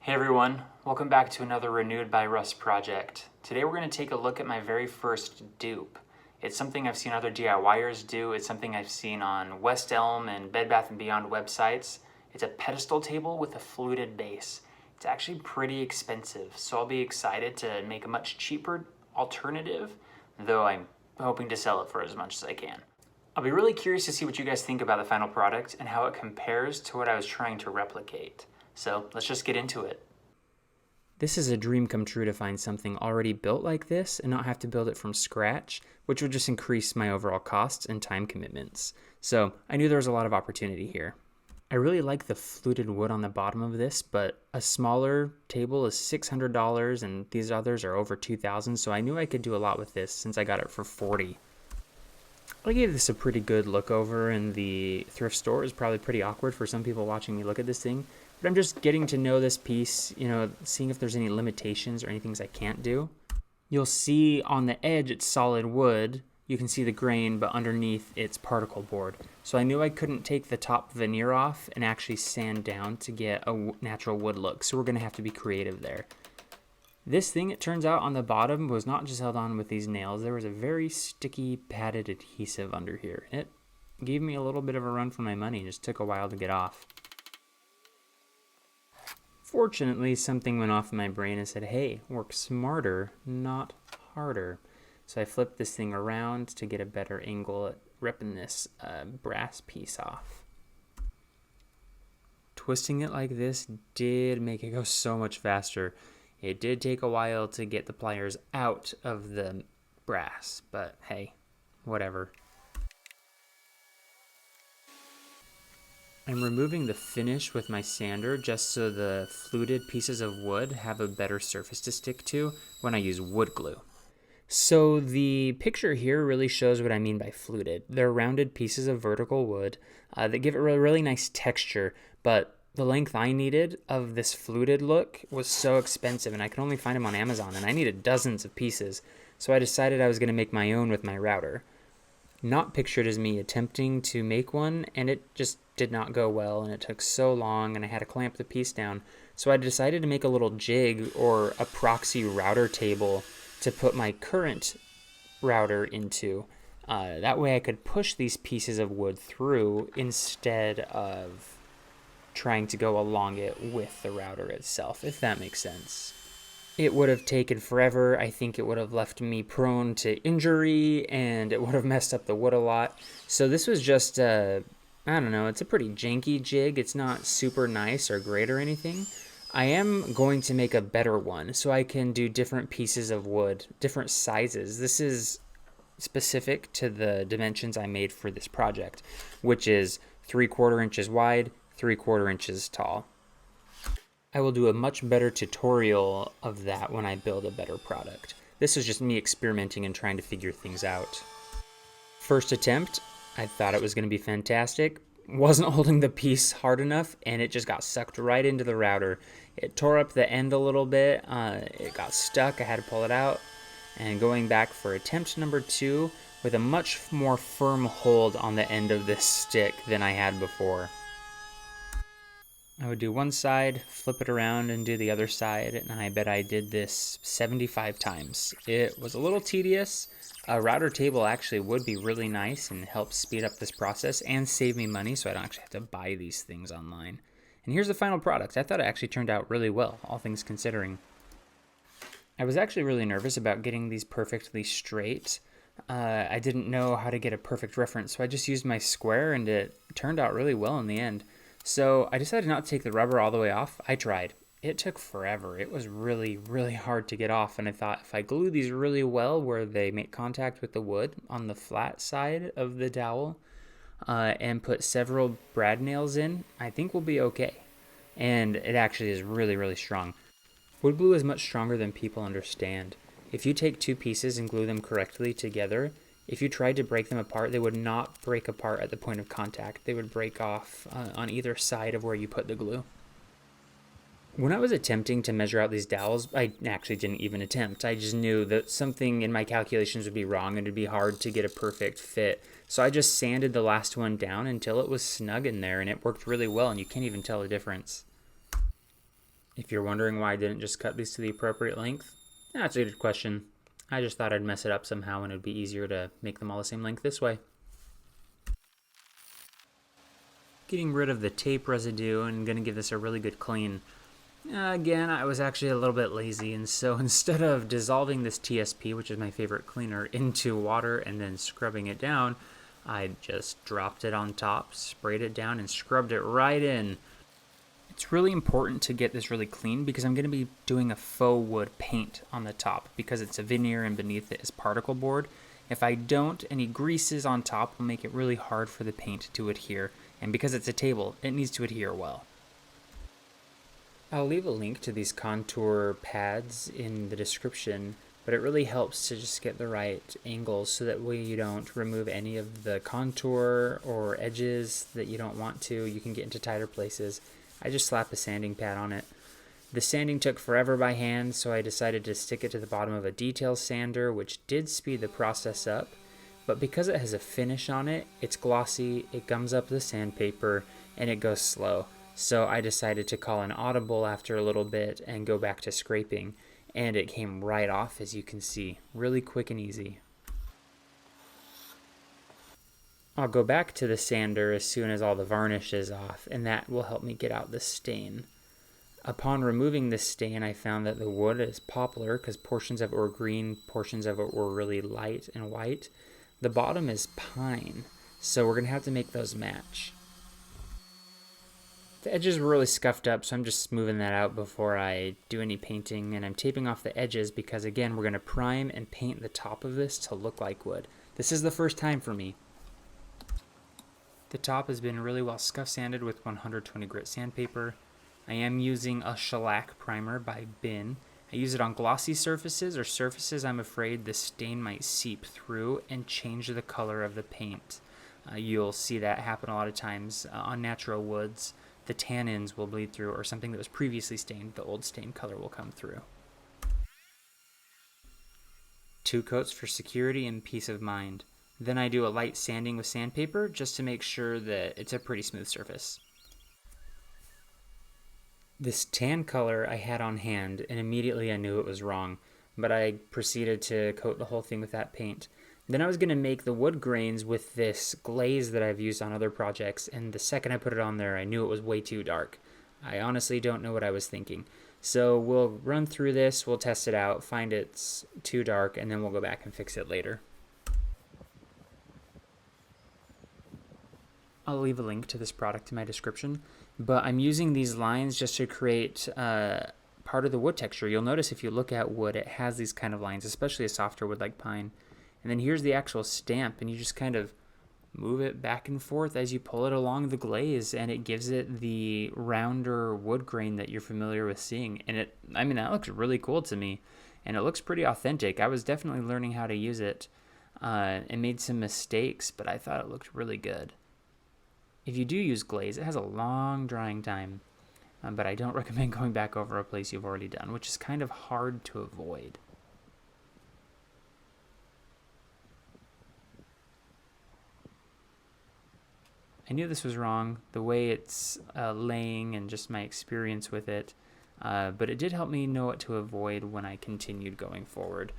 Hey everyone, welcome back to another Renewed by Russ project. Today we're going to take a look at my very first dupe. It's something I've seen other DIYers do, it's something I've seen on West Elm and Bed Bath & Beyond websites. It's a pedestal table with a fluted base. It's actually pretty expensive, so I'll be excited to make a much cheaper alternative, though I'm hoping to sell it for as much as I can. I'll be really curious to see what you guys think about the final product and how it compares to what I was trying to replicate. So let's just get into it. This is a dream come true to find something already built like this and not have to build it from scratch, which would just increase my overall costs and time commitments. So I knew there was a lot of opportunity here. I really like the fluted wood on the bottom of this, but a smaller table is $600 and these others are over $2,000, so I knew I could do a lot with this since I got it for $40. I gave this a pretty good look over in the thrift store. It's probably pretty awkward for some people watching me look at this thing, but I'm just getting to know this piece, seeing if there's any limitations or any things I can't do. You'll see on the edge it's solid wood. You can see the grain, but underneath it's particle board. So I knew I couldn't take the top veneer off and actually sand down to get a natural wood look, so we're going to have to be creative there. This thing, it turns out, on the bottom was not just held on with these nails. There was a very sticky, padded adhesive under here. It gave me a little bit of a run for my money. It just took a while to get off. Fortunately, something went off in my brain and said, hey, work smarter, not harder. So I flipped this thing around to get a better angle at ripping this brass piece off. Twisting it like this did make it go so much faster. It did take a while to get the pliers out of the brass, but hey, whatever. I'm removing the finish with my sander just so the fluted pieces of wood have a better surface to stick to when I use wood glue. So the picture here really shows what I mean by fluted. They're rounded pieces of vertical wood that give it a really nice texture, but the length I needed of this fluted look was so expensive, and I could only find them on Amazon, and I needed dozens of pieces, so I decided I was going to make my own with my router. Not pictured as me attempting to make one, and it just did not go well, and it took so long, and I had to clamp the piece down, so I decided to make a little jig or a proxy router table to put my current router into. That way I could push these pieces of wood through instead of trying to go along it with the router itself, if that makes sense. It would have taken forever. I think it would have left me prone to injury, and it would have messed up the wood a lot. So this was just I don't know, it's a pretty janky jig. It's not super nice or great or anything. I am going to make a better one so I can do different pieces of wood, different sizes. This is specific to the dimensions I made for this project, which is 3/4 inches wide, 3/4 inches tall. I will do a much better tutorial of that when I build a better product. This is just me experimenting and trying to figure things out. First attempt, I thought it was going to be fantastic. Wasn't holding the piece hard enough, and it just got sucked right into the router. It tore up the end a little bit. It got stuck. I had to pull it out. And going back for attempt number 2 with a much more firm hold on the end of this stick than I had before. I would do one side, flip it around, and do the other side, and I bet I did this 75 times. It was a little tedious. A router table actually would be really nice and help speed up this process and save me money so I don't actually have to buy these things online. And here's the final product. I thought it actually turned out really well, all things considering. I was actually really nervous about getting these perfectly straight. I didn't know how to get a perfect reference, so I just used my square, and it turned out really well in the end. So I decided not to take the rubber all the way off. I tried. It took forever. It was really, really hard to get off, and I thought if I glue these really well where they make contact with the wood on the flat side of the dowel and put several brad nails in, I think we'll be okay. And it actually is really, really strong. Wood glue is much stronger than people understand. If you take 2 pieces and glue them correctly together, if you tried to break them apart, they would not break apart at the point of contact. They would break off on either side of where you put the glue. When I was attempting to measure out these dowels, I actually didn't even attempt. I just knew that something in my calculations would be wrong and it'd be hard to get a perfect fit. So I just sanded the last one down until it was snug in there, and it worked really well, and you can't even tell the difference. If you're wondering why I didn't just cut these to the appropriate length, that's a good question. I just thought I'd mess it up somehow and it'd be easier to make them all the same length this way. Getting rid of the tape residue and gonna give this a really good clean. Again, I was actually a little bit lazy, and so instead of dissolving this TSP, which is my favorite cleaner, into water and then scrubbing it down, I just dropped it on top, sprayed it down, and scrubbed it right in. It's really important to get this really clean because I'm going to be doing a faux wood paint on the top because it's a veneer and beneath it is particle board. If I don't, any greases on top will make it really hard for the paint to adhere, and because it's a table, it needs to adhere well. I'll leave a link to these contour pads in the description, but it really helps to just get the right angles so that way you don't remove any of the contour or edges that you don't want to. You can get into tighter places. I just slap a sanding pad on it. The sanding took forever by hand, so I decided to stick it to the bottom of a detail sander, which did speed the process up, but because it has a finish on it, it's glossy, it gums up the sandpaper, and it goes slow. So I decided to call an audible after a little bit and go back to scraping, and it came right off, as you can see, really quick and easy. I'll go back to the sander as soon as all the varnish is off, and that will help me get out the stain. Upon removing this stain, I found that the wood is poplar because portions of it were green, portions of it were really light and white. The bottom is pine, so we're going to have to make those match. The edges were really scuffed up, so I'm just smoothing that out before I do any painting, and I'm taping off the edges because, again, we're going to prime and paint the top of this to look like wood. This is the first time for me. The top has been really well scuff sanded with 120 grit sandpaper. I am using a shellac primer by Bin. I use it on glossy surfaces or surfaces I'm afraid the stain might seep through and change the color of the paint. You'll see that happen a lot of times on natural woods. The tannins will bleed through, or something that was previously stained, the old stain color will come through. 2 coats for security and peace of mind. Then I do a light sanding with sandpaper just to make sure that it's a pretty smooth surface. This tan color I had on hand, and immediately I knew it was wrong, but I proceeded to coat the whole thing with that paint. Then I was going to make the wood grains with this glaze that I've used on other projects, and the second I put it on there, I knew it was way too dark. I honestly don't know what I was thinking. So we'll run through this, we'll test it out, find it's too dark, and then we'll go back and fix it later. I'll leave a link to this product in my description, but I'm using these lines just to create part of the wood texture. You'll notice if you look at wood, it has these kind of lines, especially a softer wood like pine. And then here's the actual stamp, and you just kind of move it back and forth as you pull it along the glaze, and it gives it the rounder wood grain that you're familiar with seeing. And that looks really cool to me, and it looks pretty authentic. I was definitely learning how to use it and made some mistakes, but I thought it looked really good. If you do use glaze, it has a long drying time, but I don't recommend going back over a place you've already done, which is kind of hard to avoid. I knew this was wrong, the way it's laying and just my experience with it, but it did help me know what to avoid when I continued going forward.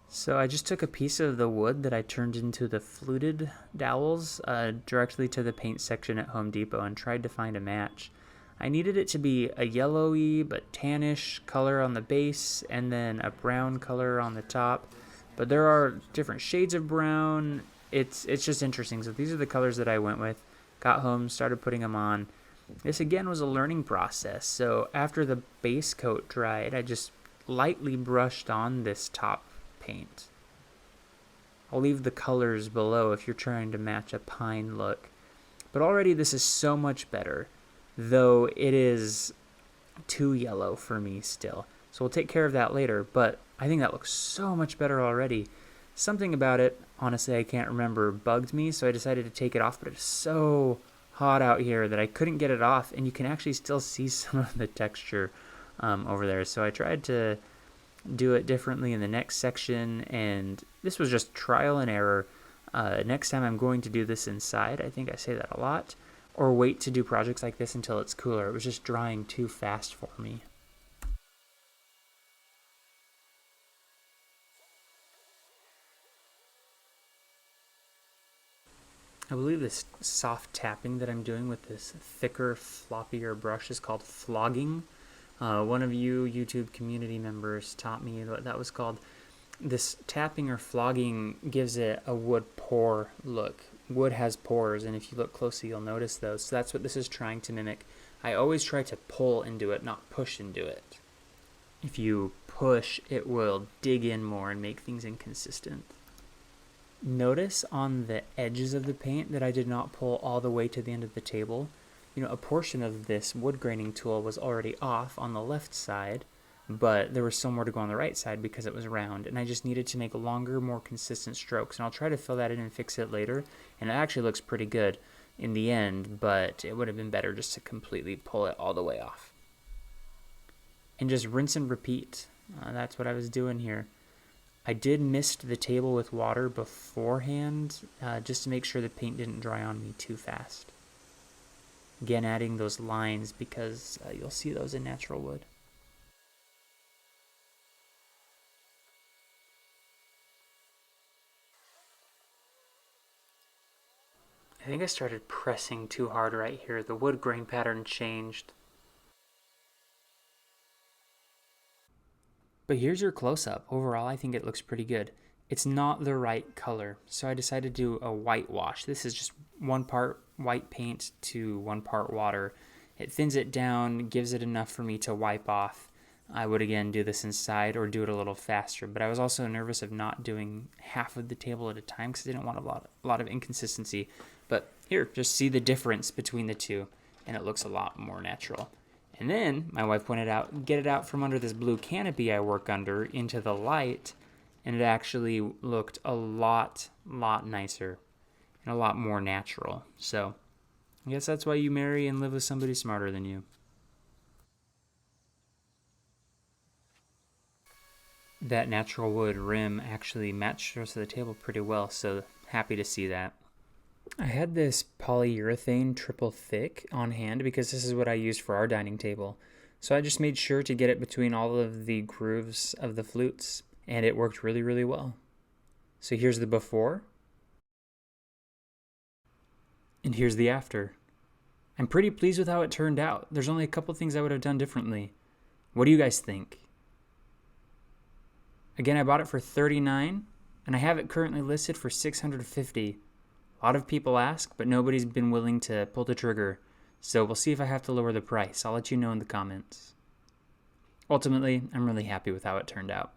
So I just took a piece of the wood that I turned into the fluted dowels directly to the paint section at Home Depot and tried to find a match. I needed it to be a yellowy but tannish color on the base and then a brown color on the top. But there are different shades of brown. It's just interesting. So these are the colors that I went with. Got home, started putting them on. This again was a learning process. So after the base coat dried, I just lightly brushed on this top paint. I'll leave the colors below if you're trying to match a pine look. But already this is so much better, though it is too yellow for me still. So we'll take care of that later, but I think that looks so much better already. Something about it, honestly, I can't remember, bugged me, so I decided to take it off, but it's so hot out here that I couldn't get it off, and you can actually still see some of the texture over there. So I tried to do it differently in the next section, and this was just trial and error. Next time I'm going to do this inside. I think I say that a lot. or wait to do projects like this until it's cooler. It was just drying too fast for me. I believe this soft tapping that I'm doing with this thicker, floppier brush is called flogging. One of you YouTube community members taught me what that was called. This tapping or flogging gives it a wood pore look. Wood has pores, and if you look closely, you'll notice those. So that's what this is trying to mimic. I always try to pull into it, not push into it. If you push, it will dig in more and make things inconsistent. Notice on the edges of the paint that I did not pull all the way to the end of the table. You know, a portion of this wood graining tool was already off on the left side, but there was still more to go on the right side because it was round, and I just needed to make longer, more consistent strokes, and I'll try to fill that in and fix it later, and it actually looks pretty good in the end, but it would have been better just to completely pull it all the way off. And just rinse and repeat. That's what I was doing here. I did mist the table with water beforehand, just to make sure the paint didn't dry on me too fast. Again, adding those lines because you'll see those in natural wood. I think I started pressing too hard right here. The wood grain pattern changed. But here's your close-up. Overall, I think it looks pretty good. It's not the right color, so I decided to do a whitewash. This is just 1 part white paint to 1 part water. It thins it down, gives it enough for me to wipe off. I would again do this inside or do it a little faster, but I was also nervous of not doing half of the table at a time because I didn't want a lot of inconsistency. But here, just see the difference between the two, and it looks a lot more natural. And then, my wife pointed out, get it out from under this blue canopy I work under into the light, and it actually looked a lot nicer and a lot more natural. So, I guess that's why you marry and live with somebody smarter than you. That natural wood rim actually matched the rest of the table pretty well, so happy to see that. I had this polyurethane triple thick on hand because this is what I used for our dining table. So I just made sure to get it between all of the grooves of the flutes, and it worked really well. So here's the before, and here's the after. I'm pretty pleased with how it turned out. There's only a couple things I would have done differently. What do you guys think? Again, I bought it for $39, and I have it currently listed for $650. A lot of people ask, but nobody's been willing to pull the trigger, so we'll see if I have to lower the price. I'll let you know in the comments. Ultimately, I'm really happy with how it turned out.